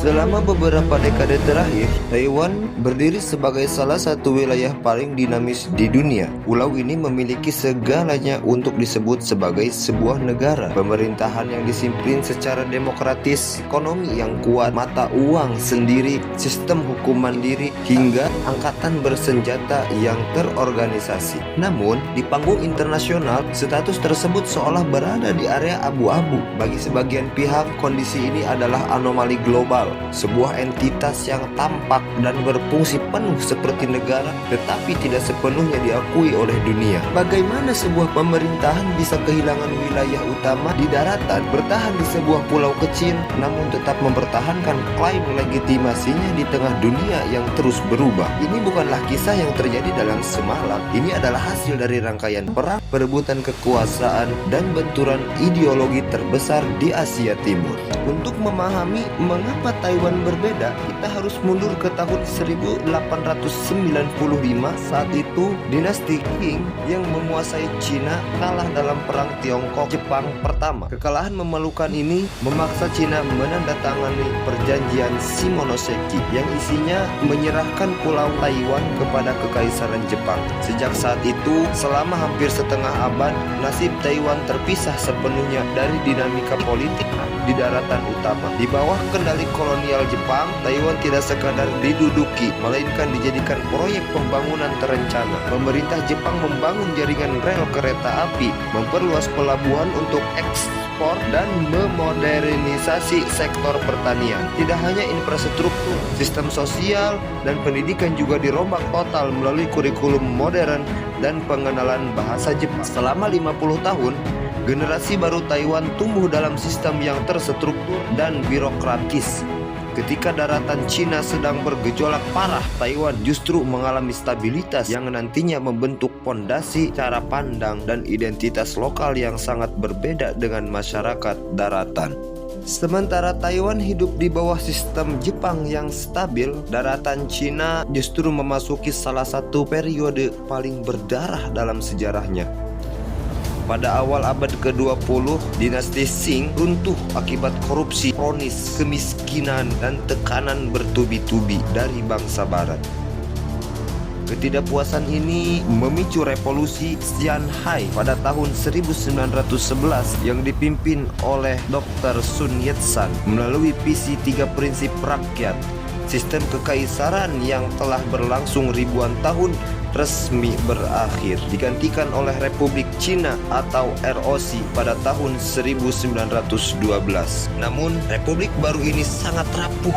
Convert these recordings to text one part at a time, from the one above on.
Selama beberapa dekade terakhir, Taiwan berdiri sebagai salah satu wilayah paling dinamis di dunia. Pulau ini memiliki segalanya untuk disebut sebagai sebuah negara. Pemerintahan yang disiplin secara demokratis, ekonomi yang kuat, mata uang sendiri, sistem hukum mandiri, hingga angkatan bersenjata yang terorganisasi. Namun, di panggung internasional, status tersebut seolah berada di area abu-abu. Bagi sebagian pihak, kondisi ini adalah anomali global, sebuah entitas yang tampak dan berfungsi penuh seperti negara, tetapi tidak sepenuhnya diakui oleh dunia. Bagaimana sebuah pemerintahan bisa kehilangan wilayah utama di daratan, bertahan di sebuah pulau kecil, namun tetap mempertahankan klaim legitimasinya di tengah dunia yang terus berubah? Ini bukanlah kisah yang terjadi dalam semalam. Ini adalah hasil dari rangkaian perang, perebutan kekuasaan, dan benturan ideologi terbesar di Asia Timur. Untuk memahami mengapa Taiwan berbeda, kita harus mundur ke tahun 1895. Saat itu, dinasti Qing yang menguasai Cina kalah dalam perang Tiongkok-Jepang pertama. Kekalahan memalukan ini memaksa Cina menandatangani perjanjian Shimonoseki yang isinya menyerahkan pulau Taiwan kepada Kekaisaran Jepang. Sejak saat itu, selama hampir setengah abad, nasib Taiwan terpisah sepenuhnya dari dinamika politik di daratan utama. Di bawah kendali kolonial Jepang, Taiwan tidak sekadar diduduki, melainkan dijadikan proyek pembangunan terencana. Pemerintah Jepang membangun jaringan rel kereta api, memperluas pelabuhan untuk ekspor, dan memodernisasi sektor pertanian. Tidak hanya infrastruktur, sistem sosial dan pendidikan juga dirombak total melalui kurikulum modern dan pengenalan bahasa Jepang. Selama 50 tahun, generasi baru Taiwan tumbuh dalam sistem yang terstruktur dan birokratis. Ketika daratan Cina sedang bergejolak parah, Taiwan justru mengalami stabilitas yang nantinya membentuk pondasi cara pandang dan identitas lokal yang sangat berbeda dengan masyarakat daratan. Sementara Taiwan hidup di bawah sistem Jepang yang stabil, daratan Cina justru memasuki salah satu periode paling berdarah dalam sejarahnya. Pada awal abad ke-20, dinasti Qing runtuh akibat korupsi kronis, kemiskinan, dan tekanan bertubi-tubi dari bangsa barat. Ketidakpuasan ini memicu revolusi Xianhai pada tahun 1911 yang dipimpin oleh Dr. Sun Yat-sen melalui visi 3 prinsip rakyat. Sistem kekaisaran yang telah berlangsung ribuan tahun resmi berakhir, digantikan oleh Republik Cina atau ROC pada tahun 1912. Namun, republik baru ini sangat rapuh.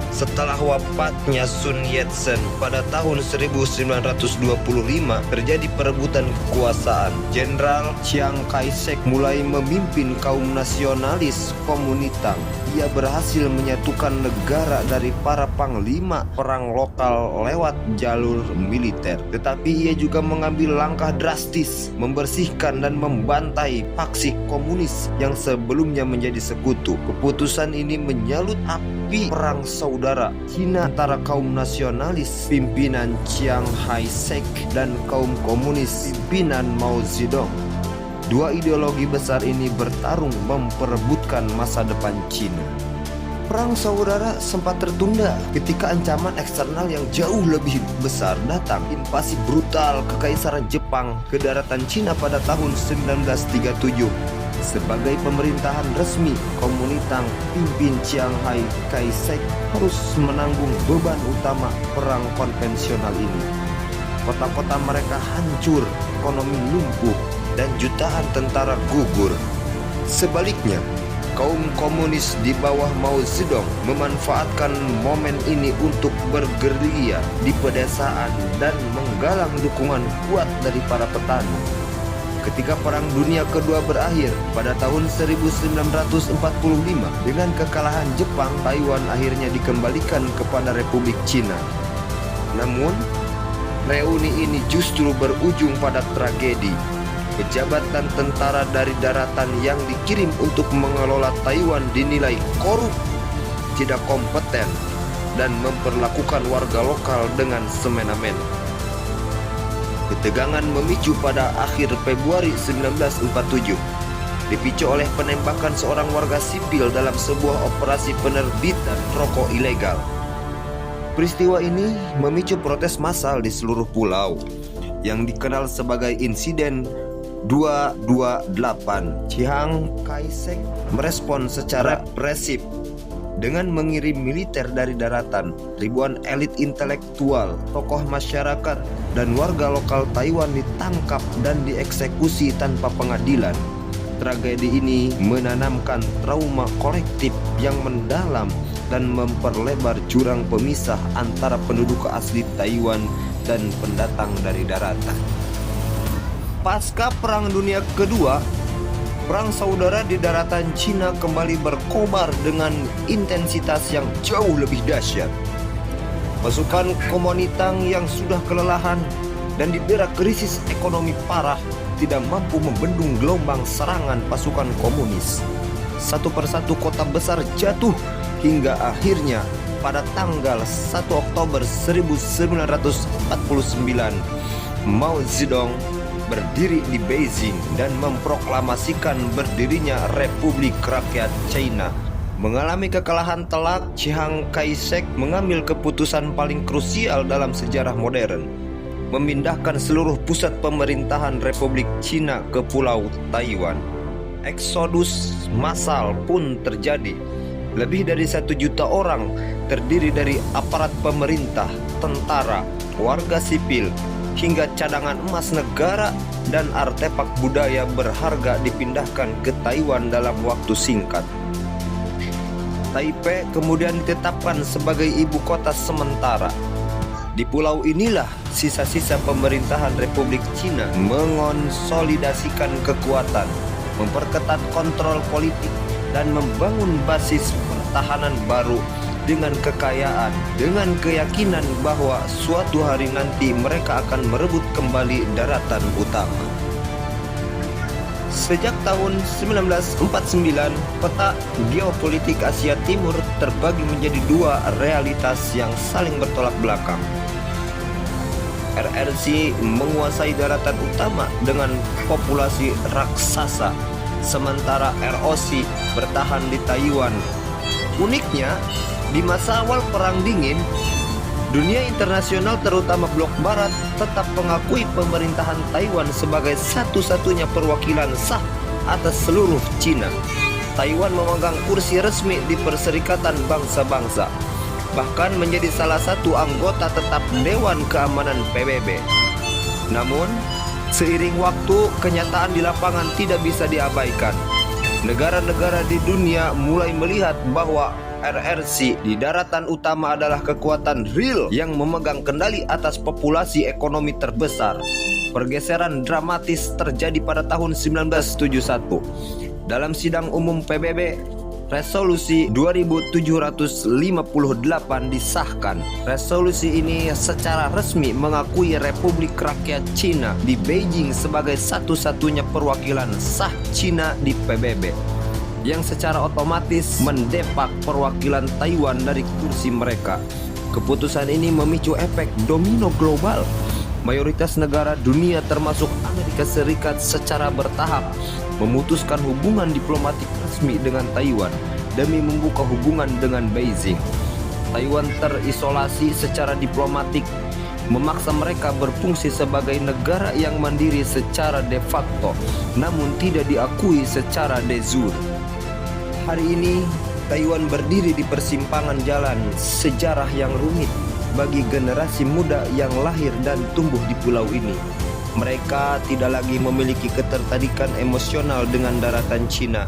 Setelah wafatnya Sun Yat-sen pada tahun 1925, terjadi perebutan kekuasaan. Jenderal Chiang Kai-shek mulai memimpin kaum nasionalis Kuomintang. Ia berhasil menyatukan negara dari para panglima perang lokal lewat jalur militer. Tetapi ia juga mengambil langkah drastis, membersihkan dan membantai faksi komunis yang sebelumnya menjadi sekutu. Keputusan ini menyalut api perang saudara Cina antara kaum nasionalis pimpinan Chiang Kai-shek dan kaum komunis pimpinan Mao Zedong. Dua ideologi besar ini bertarung memperebutkan masa depan Cina. Perang saudara sempat tertunda ketika ancaman eksternal yang jauh lebih besar datang. Invasi brutal Kekaisaran Jepang ke daratan Cina pada tahun 1937. Sebagai pemerintahan resmi, Kuomintang pimpin Chiang Kai-shek harus menanggung beban utama perang konvensional ini. Kota-kota mereka hancur, ekonomi lumpuh, dan jutaan tentara gugur. Sebaliknya, kaum komunis di bawah Mao Zedong memanfaatkan momen ini untuk bergerilya di pedesaan dan menggalang dukungan kuat dari para petani. Ketika Perang Dunia Kedua berakhir pada tahun 1945 dengan kekalahan Jepang, Taiwan akhirnya dikembalikan kepada Republik Cina. Namun, reuni ini justru berujung pada tragedi. Pejabat dan tentara dari daratan yang dikirim untuk mengelola Taiwan dinilai korup, tidak kompeten, dan memperlakukan warga lokal dengan semena-mena. Ketegangan memicu pada akhir Februari 1947. dipicu oleh penembakan seorang warga sipil dalam sebuah operasi penerbitan rokok ilegal. Peristiwa ini memicu protes massal di seluruh pulau yang dikenal sebagai insiden 228. Chiang Kai-shek merespon secara represif dengan mengirim militer dari daratan. Ribuan elit intelektual, tokoh masyarakat, dan warga lokal Taiwan ditangkap dan dieksekusi tanpa pengadilan. Tragedi ini menanamkan trauma kolektif yang mendalam dan memperlebar jurang pemisah antara penduduk asli Taiwan dan pendatang dari daratan. Pasca Perang Dunia Kedua, Perang Saudara di daratan Cina kembali berkobar dengan intensitas yang jauh lebih dahsyat. Pasukan Kuomintang yang sudah kelelahan dan didera krisis ekonomi parah tidak mampu membendung gelombang serangan pasukan komunis. Satu persatu kota besar jatuh hingga akhirnya pada tanggal 1 Oktober 1949 Mao Zedong berdiri di Beijing dan memproklamasikan berdirinya Republik Rakyat China. Mengalami kekalahan telak, Chiang Kai-shek mengambil keputusan paling krusial dalam sejarah modern, memindahkan seluruh pusat pemerintahan Republik Cina ke Pulau Taiwan. Eksodus massal pun terjadi. Lebih dari 1 juta orang terdiri dari aparat pemerintah, tentara, warga sipil, hingga cadangan emas negara dan artefak budaya berharga dipindahkan ke Taiwan dalam waktu singkat. Taipei kemudian ditetapkan sebagai ibu kota sementara. Di pulau inilah sisa-sisa pemerintahan Republik Cina mengonsolidasikan kekuatan, memperketat kontrol politik, dan membangun basis pertahanan baru dengan kekayaan, dengan keyakinan bahwa suatu hari nanti mereka akan merebut kembali daratan utama. Sejak tahun 1949, peta geopolitik Asia Timur terbagi menjadi 2 realitas yang saling bertolak belakang. RRC menguasai daratan utama dengan populasi raksasa, sementara ROC bertahan di Taiwan. Uniknya, di masa awal Perang Dingin, dunia internasional terutama blok barat tetap mengakui pemerintahan Taiwan sebagai satu-satunya perwakilan sah atas seluruh Cina. Taiwan memegang kursi resmi di Perserikatan Bangsa-Bangsa, bahkan menjadi salah satu anggota tetap Dewan Keamanan PBB. Namun, seiring waktu, kenyataan di lapangan tidak bisa diabaikan. Negara-negara di dunia mulai melihat bahwa RRC di daratan utama adalah kekuatan real yang memegang kendali atas populasi ekonomi terbesar. Pergeseran dramatis terjadi pada tahun 1971. Dalam sidang umum PBB, Resolusi 2758 disahkan. Resolusi ini secara resmi mengakui Republik Rakyat Cina di Beijing sebagai satu-satunya perwakilan sah Cina di PBB, yang secara otomatis mendepak perwakilan Taiwan dari kursi mereka. Keputusan ini memicu efek domino global. Mayoritas negara dunia termasuk Amerika Serikat secara bertahap memutuskan hubungan diplomatik resmi dengan Taiwan demi membuka hubungan dengan Beijing. Taiwan terisolasi secara diplomatik, memaksa mereka berfungsi sebagai negara yang mandiri secara de facto, namun tidak diakui secara de jure. Hari ini, Taiwan berdiri di persimpangan jalan sejarah yang rumit bagi generasi muda yang lahir dan tumbuh di pulau ini. Mereka tidak lagi memiliki ketertarikan emosional dengan daratan Cina.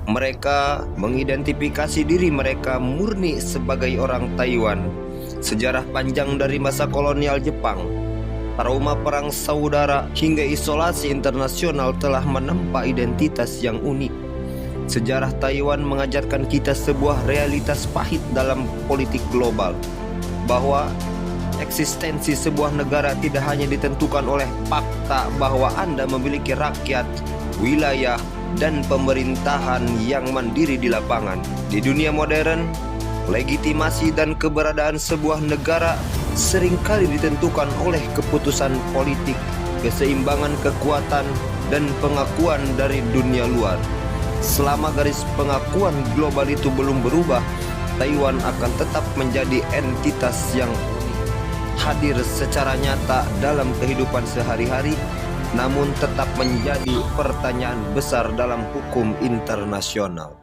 Mereka mengidentifikasi diri mereka murni sebagai orang Taiwan. Sejarah panjang dari masa kolonial Jepang, trauma perang saudara, hingga isolasi internasional telah menempa identitas yang unik. Sejarah Taiwan mengajarkan kita sebuah realitas pahit dalam politik global, bahwa eksistensi sebuah negara tidak hanya ditentukan oleh fakta bahwa Anda memiliki rakyat, wilayah, dan pemerintahan yang mandiri di lapangan. Di dunia modern, legitimasi dan keberadaan sebuah negara seringkali ditentukan oleh keputusan politik, keseimbangan kekuatan, dan pengakuan dari dunia luar. Selama garis pengakuan global itu belum berubah, Taiwan akan tetap menjadi entitas yang hadir secara nyata dalam kehidupan sehari-hari, namun tetap menjadi pertanyaan besar dalam hukum internasional.